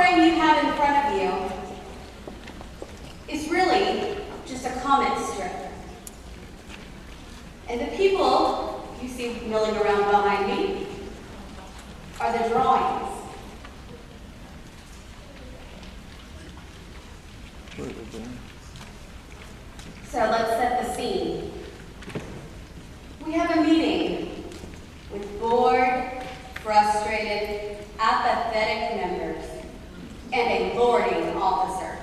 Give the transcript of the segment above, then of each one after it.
frame you have in front of you is really just a comic strip. And the people you see milling around behind me are the drawings. So let's set the scene. We have a meeting with bored, frustrated, apathetic members and a lording officer.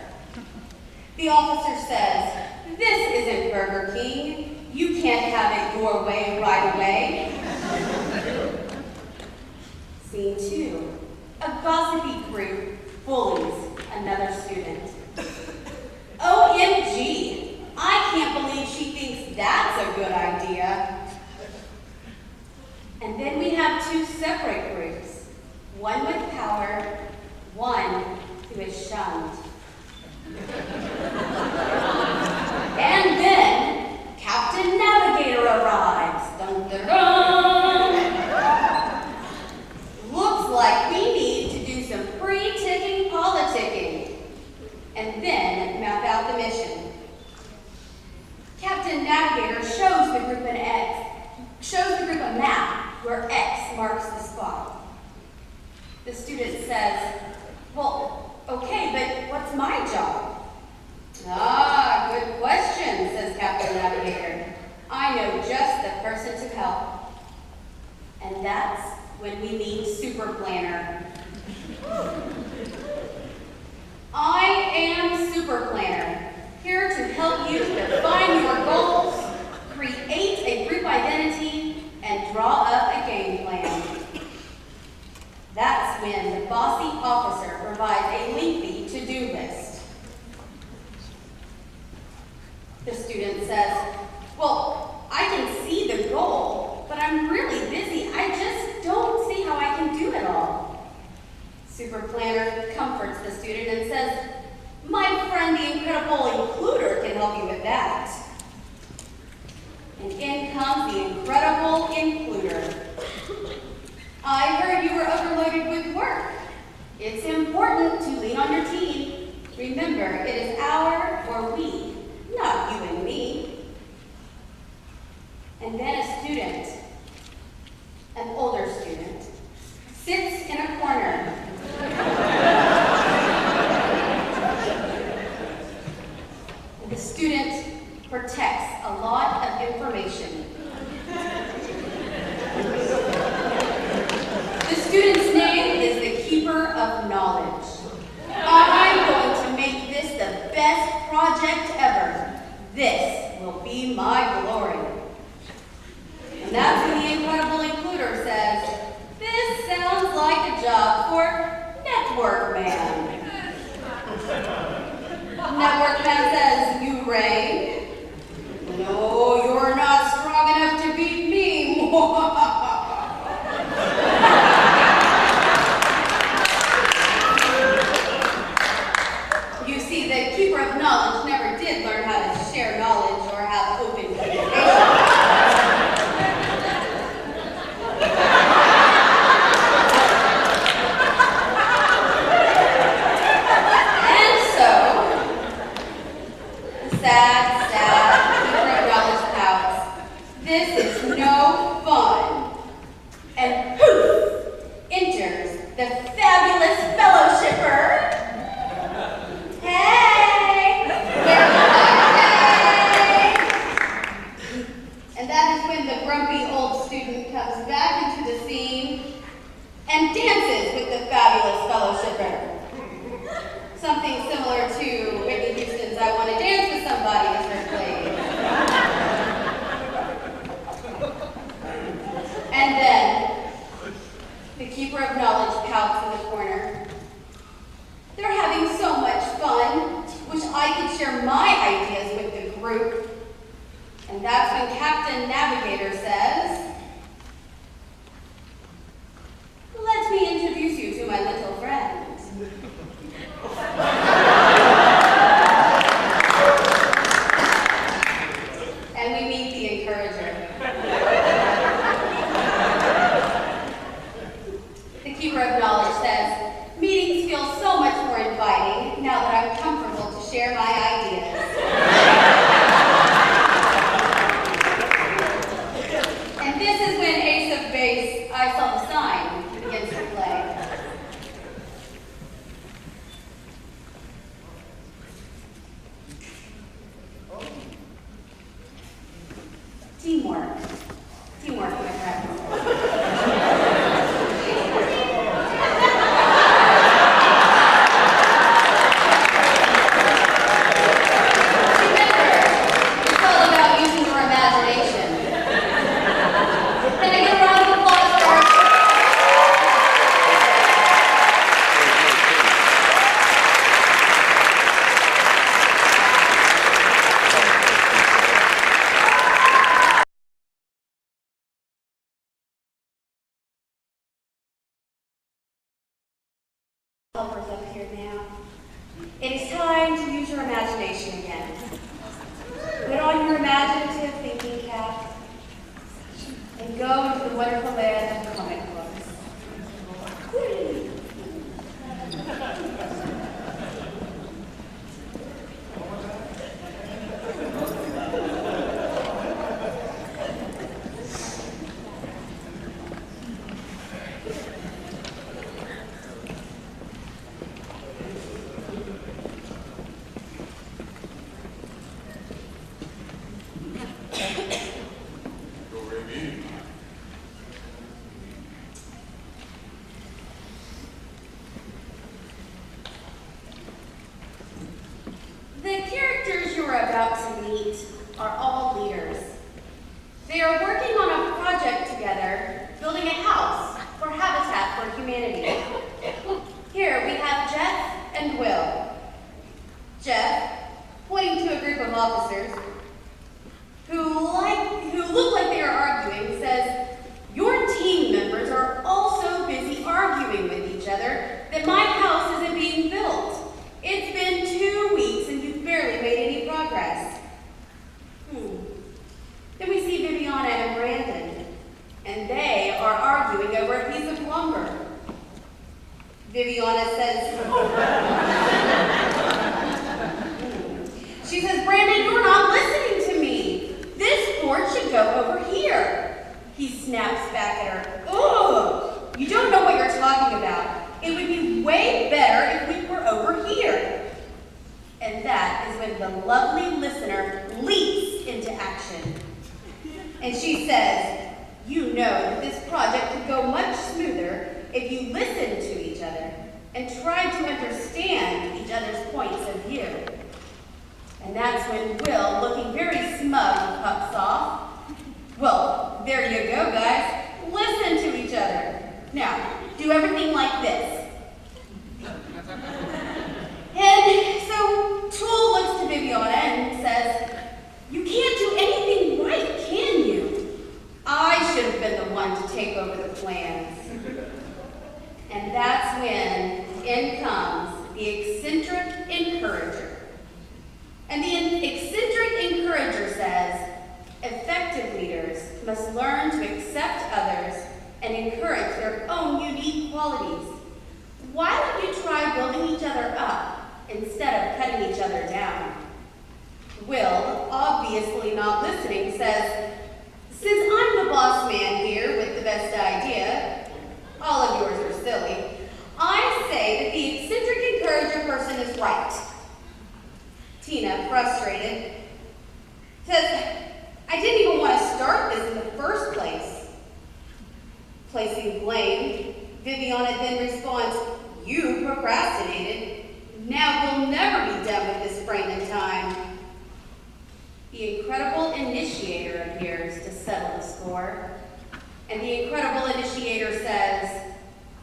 The officer says, "This isn't Burger King. You can't have it your way right away." Scene 2. A gossipy group bullies another student. "OMG, I can't believe she thinks that's a good idea." And then we have two separate groups, one with power, one who is shunned. And then Captain Navigator arrives. Dun, dun, dun. Looks like we need to do some pre-ticking politicking and then map out the mission. Captain Navigator shows the group a map where X marks the spot. The student says, "Well, okay, but what's my job?" "Ah, good question," says Captain Navigator. "I know just the person to help." And that's when we meet Super Planner. I am Super Planner, here to help you define your goals, create a group identity, and draw up a game plan. That's when the bossy officer provides a lengthy to-do list. The student says, "Well, I can see the goal, but I'm really busy. I just don't see how I can do it all." Super Planner comforts the student and says, "My friend, the Incredible Includer, can help you with that." And in comes the Incredible Includer. "I heard you were overloaded with work. It's important to lean on your team. Remember, it is our or we, not you and me." And then a student, an older student, sits in a corner. The student protects a lot of information. The student's name is the Keeper of Knowledge. I'm going to make this the best project ever. This will be my glory. And that's when the Incredible Includer says, "This sounds like a job for Network Man." Network Man says, "You rang? No, you're not strong enough to beat me." You see, the Keeper of Knowledge never did learn how to share knowledge or have open communication. Sad, Keeper of Knowledge pouts. "This is no fun." And poof, enters the fabulous fellowshipper. "Hey! Where are you?" And that is when the grumpy old student comes back into the scene and dances with the fabulous fellowshipper. Something similar to Whitney Houston's "I Want to Dance with Somebody" is her played. And then the Keeper of Knowledge pouts in the corner. "They're having so much fun. Wish I could share my ideas with the group." And that's when Captain Navigator says, "Let me introduce you to my little friend." And we meet the Encourager. The Keeper of Knowledge says, "Meetings feel so much Helpers up here now. It is time to use your imagination again. Put on your imaginative thinking cap and go into the wonderful land of comic books. Whee! The characters you are about to meet are all leaders. They are working on a project together, building a house for Habitat for Humanity. Here we have Jeff and Will. Jeff, pointing to a group of officers who look like they are arguing, says, "Your team members are all so busy arguing with each other that my house isn't being built. It's been 2 weeks and you've barely made any progress." Then we see Viviana and Brandon, and they are arguing over a piece of lumber. Viviana says, she says, "Brandon, you're not listening to me. This board should go over here." He snaps back at her, "Ugh, you don't know what you're talking about. It would be way better if we were over here." And that is when the lovely listener leaps into action. And she says, "You know that this project could go much smoother if you listened to each other and tried to understand each other's points of view." And that's when Will, looking very smug, pops off. "Well, there you go, guys. Listen to each other. Now, do everything like this." And so Toole looks to Viviana and says, "You can't do anything right, can you? I should have been the one to take over the plans." And that's when in comes the eccentric encourager. And the eccentric encourager says, "Effective leaders must learn to accept others and encourage their own unique qualities. Why don't you try building each other up instead of cutting each other down?" Will, obviously not listening, says, "Since I'm the boss man here with the best idea, all of yours are silly, I say that the eccentric encourager person is right." Tina, frustrated, says, "I didn't even want to start this in the first place." Placing blame, Viviana then responds, "You procrastinated. Now we'll never be done with this frame in time." The incredible initiator appears to settle the score. And the incredible initiator says,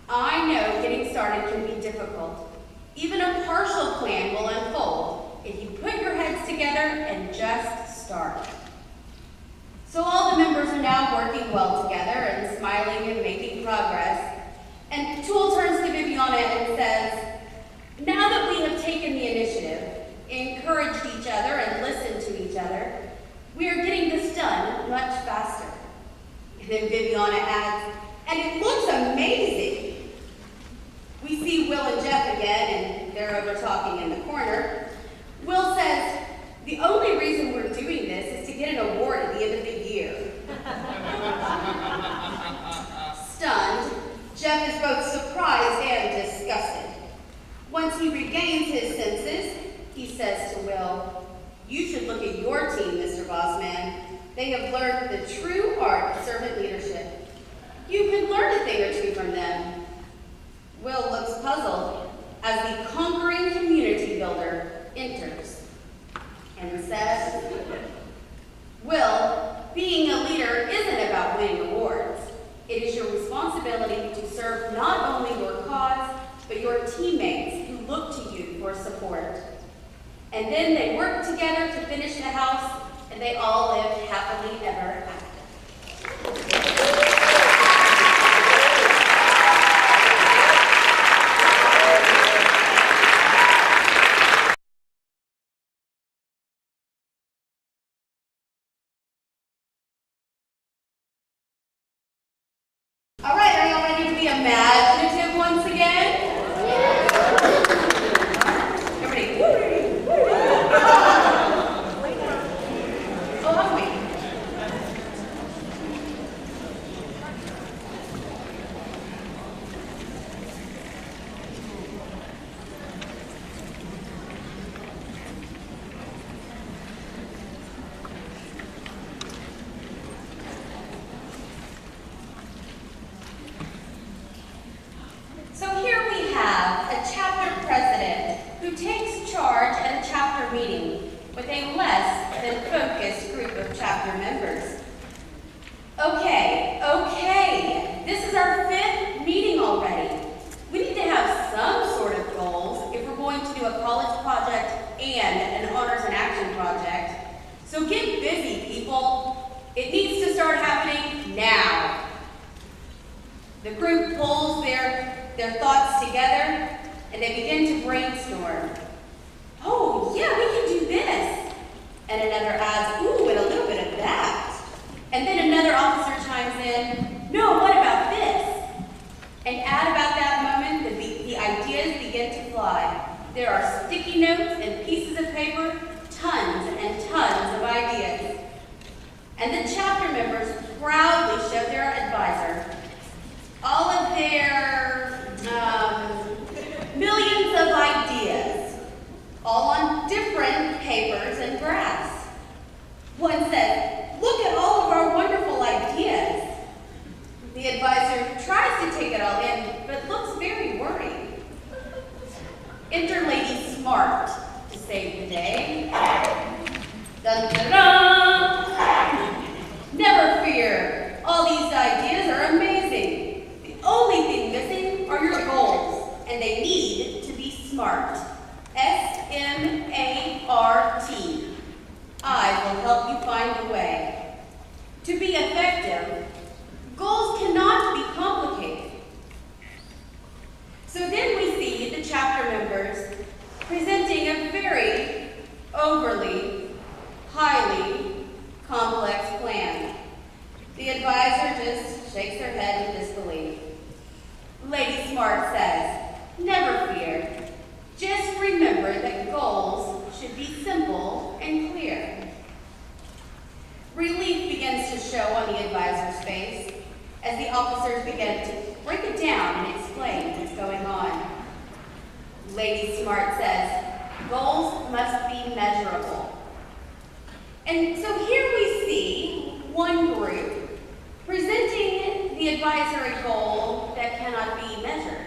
"I know getting started can be difficult. Even a partial plan will unfold if you put your heads together and just start." So all the members are now working well together and smiling and making progress. And Toole turns to Viviana and says, "Now that we have taken the initiative, encouraged each other and listened to each other, we are getting this done much faster." And then Viviana adds, "And it looks amazing." We see Will and Jeff again, and they're over talking in the corner. Will says, "The only reason we're doing this is to get an award at the end of the year." Stunned, Jeff is both surprised and disgusted. Once he regains his senses, he says to Will, "You should look at your team, Mr. Bossman. They have learned the true art of servant leadership. You could learn a thing or two from them." Will looks puzzled as the conquering community builder enters and says, "Will, being a leader isn't about winning awards. It is your responsibility to serve not only your cause, but your teammates who look to you for support." And then they work together to finish the house, and they all live happily ever after. a less than focused group of chapter members. Okay, this is our 5th meeting already. We need to have some sort of goals if we're going to do a college project and an honors and action project. So get busy, people. It needs to start happening now. The group pulls their thoughts together and they begin to brainstorm. Oh, yeah, we can do this. And another adds, ooh, and a little bit of that. And then another officer chimes in, no, what about this? And at about that moment, the ideas begin to fly. There are sticky notes and pieces of paper, tons and tons of ideas. And the chapter members proudly show their advisor all of their millions of ideas, all on different papers and graphs. One said, look at all of our wonderful ideas. The advisor tries to take it all in, but looks very worried. Enter Lady Smart to save the day. Dun, dun, dun. Never fear, all these ideas are amazing. The only thing missing are your goals, and they need to be SMART. S-M-A-R-T. I will help you find the way. To be effective, goals cannot be complicated. So then we see the chapter members presenting a very overly, highly complex plan. The advisor just shakes her head in disbelief. Lady Smart says, never fear. Just remember that goals should be simple and clear. Relief begins to show on the advisor's face as the officers begin to break it down and explain what's going on. Lady Smart says, goals must be measurable. And so here we see one group presenting the advisor a goal that cannot be measured.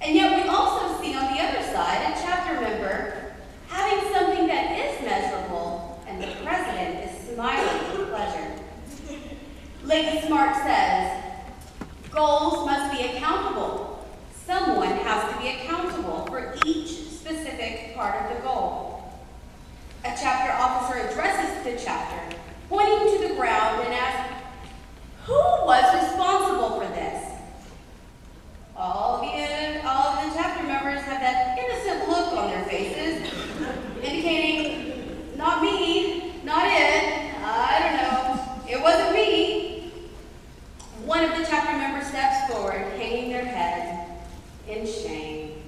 And yet we also see on the other side a chapter member having something that is measurable, and the president is smiling with pleasure. Lady Smart says, goals must be accountable. Someone has to be accountable for each specific part of the goal. A chapter officer addresses the chapter, pointing to the ground and asks, who was responsible for this? All of the chapter members have that innocent look on their faces, indicating, not me, not it, I don't know, it wasn't me. One of the chapter members steps forward, hanging their head in shame.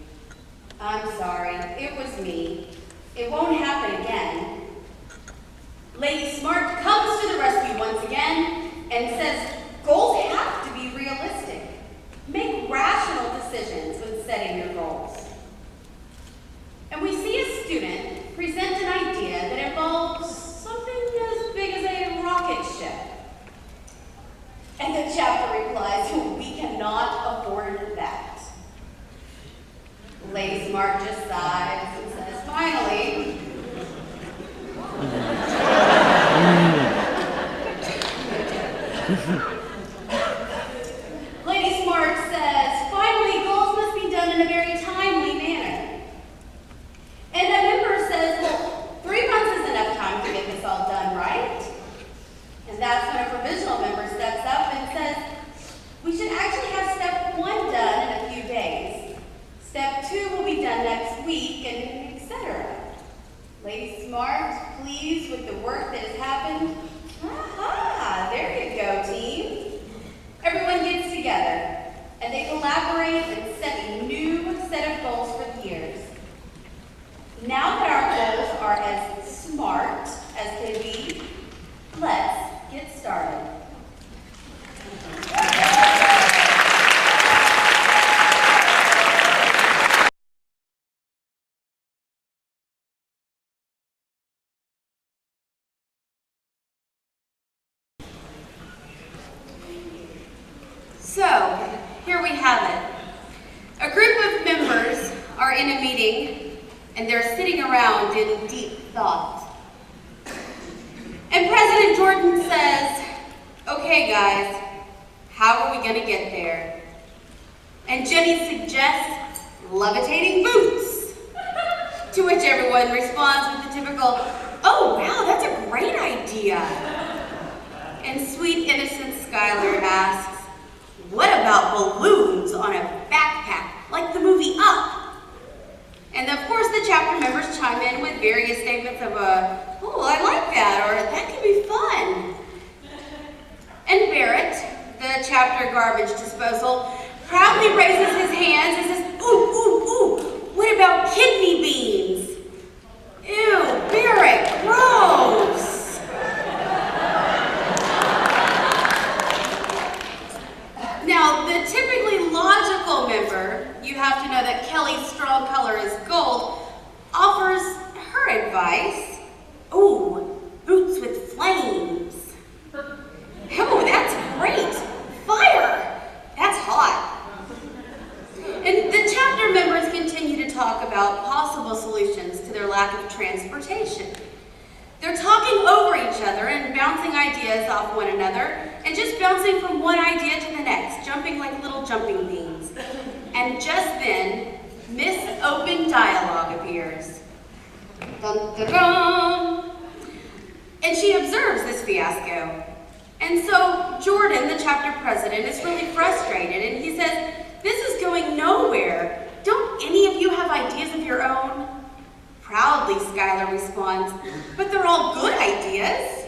I'm sorry, it was me. It won't happen again. Lady Smart comes to the rescue once again and says, goals have to be realistic. Make rational decisions when setting your goals. And we see a student present an idea that involves something as big as a rocket ship. And the chapter replies, we cannot afford that. Lady Smart just sighs and says, finally, Lady Smart says, finally, goals must be done in a very timely manner. And a member says, well, 3 months is enough time to get this all done, right? And that's when a provisional member steps up and says, we should actually have step 1 done in a few days. Step 2 will be done next week, and etc. Lady Smart, pleased with the work that has happened. Aha, there you go, team. Everyone gets together, and they collaborate and set a new set of goals for the years. Now that our goals are as smart as can be, let's get started. So, here we have it. A group of members are in a meeting and they're sitting around in deep thought. And President Jordan says, okay guys, how are we gonna get there? And Jenny suggests levitating boots, to which everyone responds with the typical, oh wow, that's a great idea. And sweet innocent Skylar asks, what about balloons on a backpack, like the movie Up? And of course the chapter members chime in with various statements of, oh, I like that, or that could be fun. And Barrett, the chapter garbage disposal, proudly raises his hands and says, ooh, ooh, ooh, what about kidney beans? Ew, Barrett, gross. Now, the typically logical member, you have to know that Kelly's strong color is gold, offers her advice. Ooh, boots with flames. Oh, that's great. Fire. That's hot. And the chapter members continue to talk about possible solutions to their lack of transportation. They're talking over each other and bouncing ideas off one another, and just bouncing from one idea to the next, jumping like little jumping beans. And just then, Miss Open Dialogue appears. Dun, dun, dun. And she observes this fiasco. And so Jordan, the chapter president, is really frustrated, and he says, this is going nowhere. Don't any of you have ideas of your own? Proudly, Skylar responds, but they're all good ideas.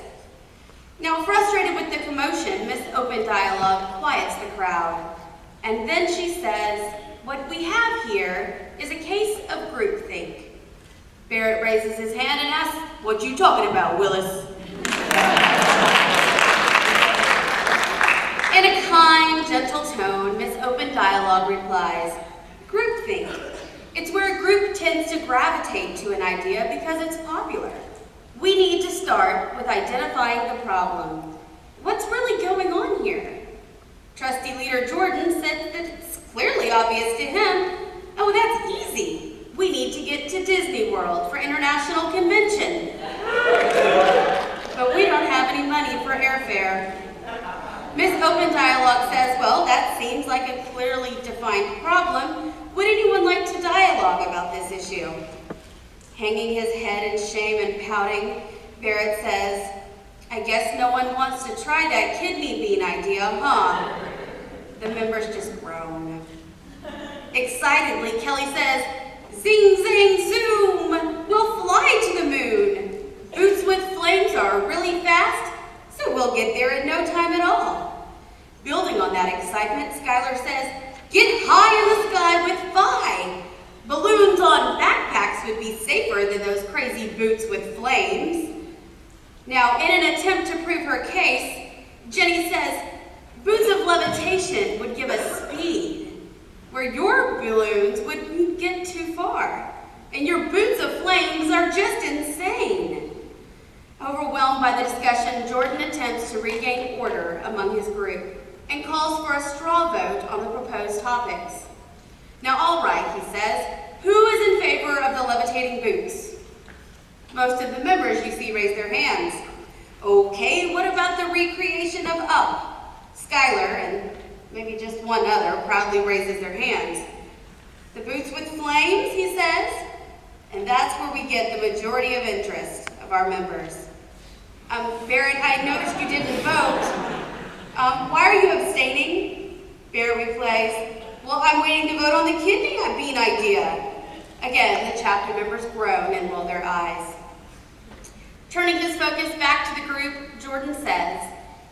Now, frustrated with the commotion, Miss Open Dialogue quiets the crowd. And then she says, what we have here is a case of groupthink. Barrett raises his hand and asks, what you talking about, Willis? In a kind, gentle tone, Miss Open Dialogue replies, groupthink. It's where a group tends to gravitate to an idea because it's popular. We need to start with identifying the problem. What's really going on here? Trustee Leader Jordan said that it's clearly obvious to him. Oh, that's easy. We need to get to Disney World for International Convention. But we don't have any money for airfare. Miss Open Dialogue says, well, that seems like a clearly defined problem. Would anyone like to dialogue about this issue? Hanging his head in shame and pouting, Barrett says, I guess no one wants to try that kidney bean idea, huh? The members just groan. Excitedly, Kelly says, zing, zang, zoom! We'll fly to the moon! Boots with flames are really fast, so we'll get there in no time at all. Building on that excitement, Skylar says, get high in the sky with Phi. Balloons on backpacks would be safer than those crazy boots with flames. Now, in an attempt to prove her case, Jenny says, boots of levitation would give us speed, where your balloons wouldn't get too far, and your boots of flames are just insane. Overwhelmed by the discussion, Jordan attempts to regain order among his group and calls for a straw vote on the proposed topics. Now, all right, he says, who is in favor of the levitating boots? Most of the members, you see, raise their hands. Okay, what about the recreation of Up? Skylar, and maybe just one other, proudly raises their hands. The boots with flames, he says, and that's where we get the majority of interest of our members. Barrett, I noticed you didn't vote. Why are you abstaining? Barrett replies, well, I'm waiting to vote on the kidney bean idea. Again, the chapter members groan and roll their eyes. Turning his focus back to the group, Jordan says,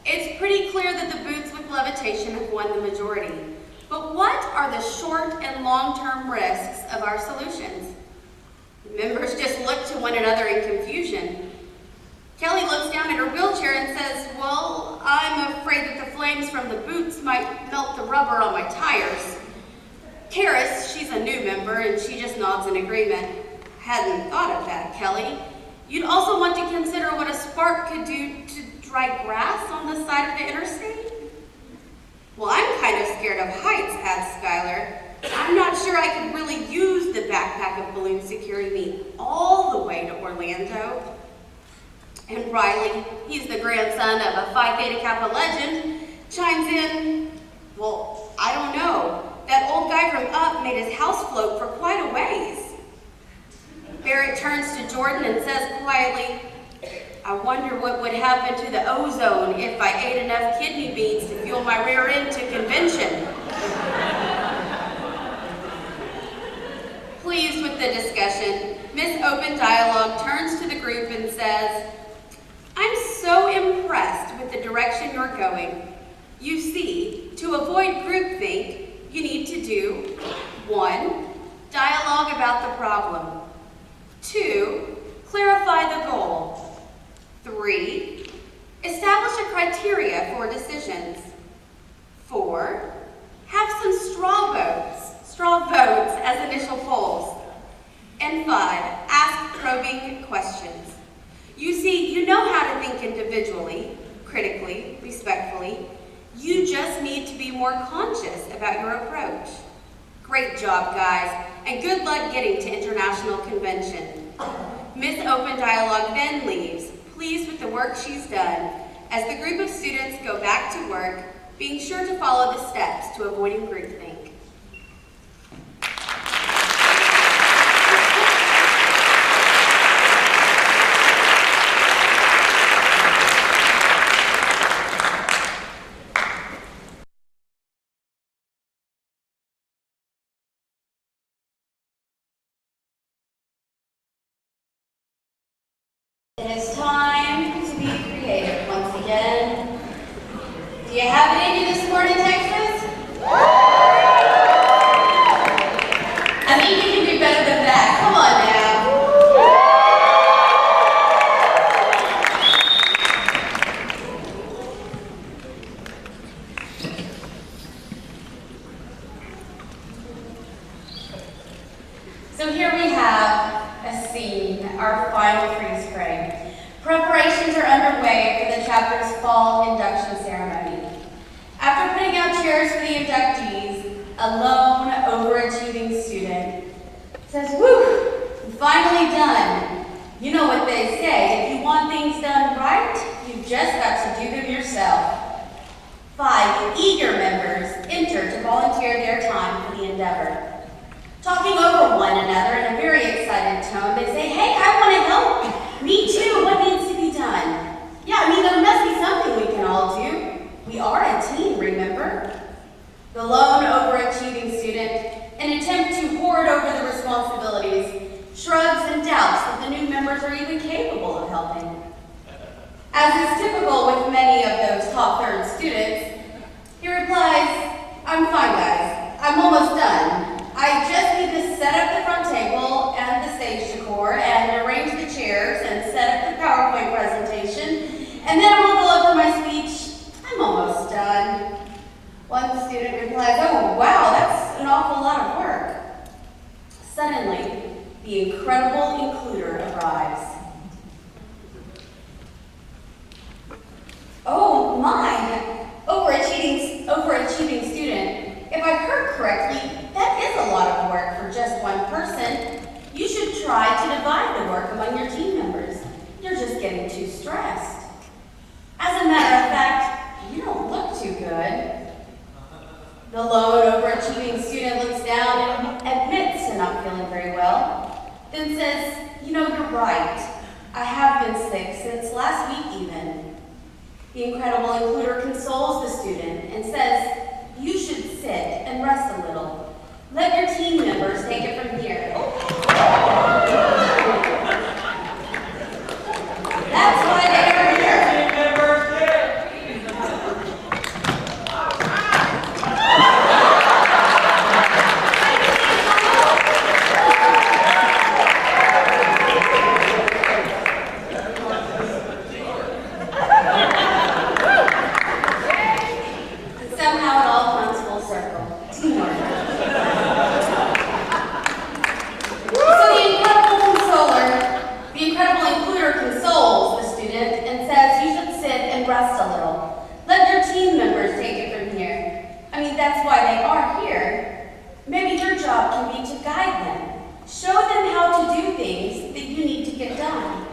it's pretty clear that the boots with levitation have won the majority. But what are the short and long-term risks of our solutions? The members just look to one another in confusion. Kelly looks down at her wheelchair and says, well, I'm afraid that the flames from the boots might melt the rubber on my tires. Karis, she's a new member, and she just nods in agreement. Hadn't thought of that, Kelly. You'd also want to consider what a spark could do to dry grass on the side of the interstate? Well, I'm kind of scared of heights, adds Skylar. I'm not sure I could really use the backpack of balloons to carry me all the way to Orlando. And Riley, he's the grandson of a Phi Theta Kappa legend, chimes in, well, I don't know. That old guy from Up made his house float for quite a ways. Barrett turns to Jordan and says quietly, I wonder what would happen to the ozone if I ate enough kidney beans to fuel my rear end to convention. Pleased with the discussion, Miss Open Dialogue turns to the group and says, I'm so impressed with the direction you're going. You see, to avoid groupthink, you need to do 1, dialogue about the problem. 2, clarify the goal. 3, establish a criteria for decisions. 4, have some straw votes as initial polls. And 5, ask probing questions. You see, you know how to think individually, critically, respectfully. You just need to be more conscious about your approach. Great job, guys, and good luck getting to International Convention. Miss Open Dialogue then leaves, pleased with the work she's done, as the group of students go back to work, being sure to follow the steps to avoiding groupthink. It is time to be creative once again. Do you have it in you this morning, Texas? I think you can do better than that. Come on now. So here we have a scene, our final freeze frame. Preparations are underway for the chapter's fall induction ceremony. After putting out chairs for the inductees, a lone, overachieving student says, whew, I'm finally done. You know what they say, if you want things done right, you've just got to do them yourself. 5 eager members enter to volunteer their time for the endeavor. Talking over one another in a very excited tone, they say, hey, I want to help. Me too. What needs to be done? Yeah, I mean, there must be something we can all do. We are a team, remember? The lone overachieving student, in an attempt to hoard over the responsibilities, shrugs and doubts that the new members are even capable of helping. As is typical with many of those top third students, he replies, I'm fine, guys. I'm almost done. I just need to set up the front table and the stage decor and arrange the chairs and set up the PowerPoint presentation, and then I'll go over my speech. I'm almost done. One student replies, oh, wow, that's an awful lot of work. Suddenly, the incredible includer arrives. Oh my, overachieving student. If I heard correctly, that is a lot of work for just one person. You should try to divide the work among your team members. You're just getting too stressed. As a matter of fact, you don't look too good. The lone overachieving student looks down and admits to not feeling very well, then says, you know, you're right. I have been sick since last week even. The incredible includer consoles the student and says, you should sit and rest a little. Let your team members take it from here. That's why they are here. Somehow it all comes full circle. Teamwork. So the incredible includer consoles the student and says you should sit and rest a little. Let your team members take it from here. I mean, that's why they are here. Maybe your job can be to guide them. Show them how to do things that you need to get done.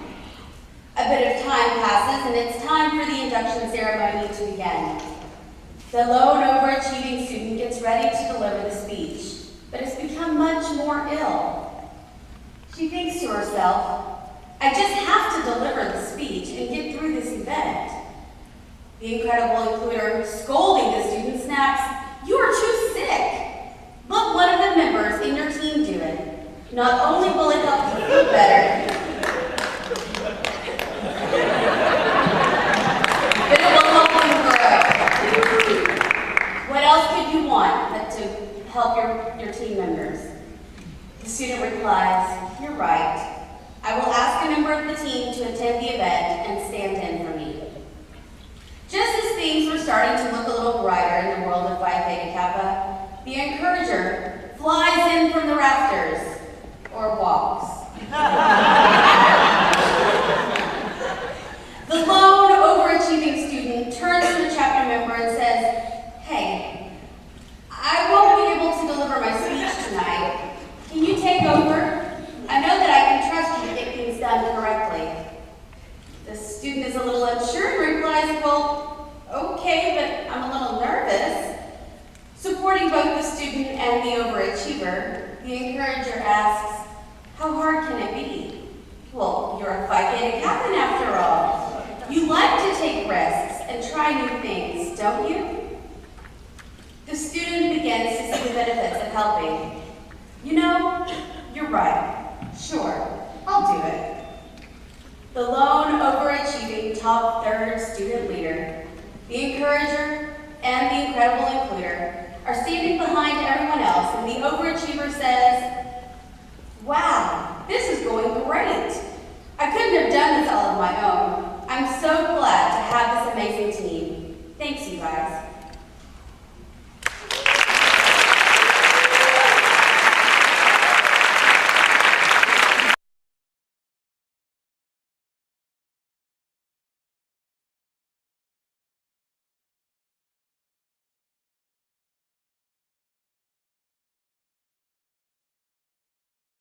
A bit of time passes and it's time time for the induction ceremony to begin. The lone overachieving student gets ready to deliver the speech, but has become much more ill. She thinks to herself, I just have to deliver the speech and get through this event. The incredible includer, scolding the student, snaps, you are too sick. Let one of the members in your team do it. Not only will it help you feel better, but it will help you grow. What else could you want but to help your team members? The student replies, you're right. I will ask a member of the team to attend the event and stand in for me. Just as things were starting to look a little brighter in the world of Phi Theta Kappa, the encourager flies in from the rafters, or walks. The lone overachieving student turns to the chapter member and says, hey, I won't be able to deliver my speech tonight. Can you take over? I know that I can trust you to get things done correctly. The student is a little unsure and replies, well, okay, but I'm a little nervous. Supporting both the student and the overachiever, the encourager asks, how hard can it be? Well, you're a Phi Theta Kappa after all. You like to take risks and try new things, don't you? The student begins to see the benefits of helping. You know, you're right. Sure, I'll do it. The lone, overachieving, top third student leader, the encourager, and the incredible includer are standing behind everyone else, and the overachiever says, wow, this is going great. I couldn't have done this all on my own. I'm so glad to have this amazing team. Thanks, you guys.